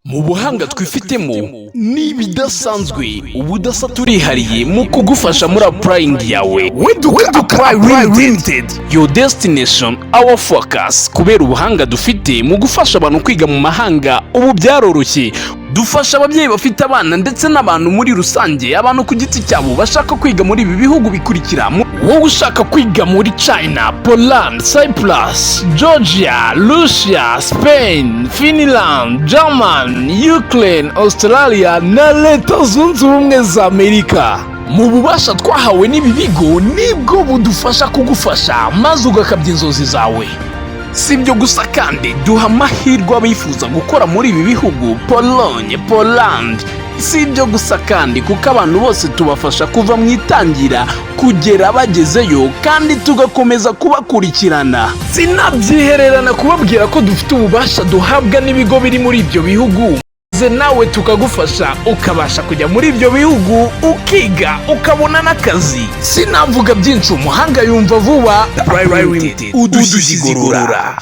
mu buhanga twifitemo n'ibidasanzwe ubudasa turihariye mu kugufasha muri applying yawe. Weduka Apply Limited, your destination, our focus. Kubera ubuhanga dufite mu gufasha abantu kwiga mu mahanga, ubu byaroroshye. Dufasha ababyeyi bafite abana ndetse n'abantu muri rusange, abantu ku giti cyabo bashaka kwiga muri ibi bihugu bikurikira. Wowe ushaka kwiga muri China, Poland, Cyprus, Georgia, Russia, Spain, Finland, German, Ukraine, Australia na Leta Zunze Ubumwe za Amerika. Mu bubasha twahawe n'ibi bigo nibwo budufasha kugufasha maze ugakabya inzozi zawe. Si ibyo gusa kandi duha amahirwe abifuza gukora muri ibi bihugu, Pologne, Poland. Si ibyo gusa kandi kuko abantu bose tubafasha kuva mu itangira kugera bagezeyo kandi tugakomeza kubakurikirana. Sinabyihererana kubabwira ko dufite ububasha duhabwa n'ibigo biri muri ibyo bihugu, nawe tukagufasha ukabasha kujya muri ibyo bihugu ukiga ukabona n'akazi. Sinavuga byinshi, umuhanga yumva vuba. Apply Limited, udushyigurura.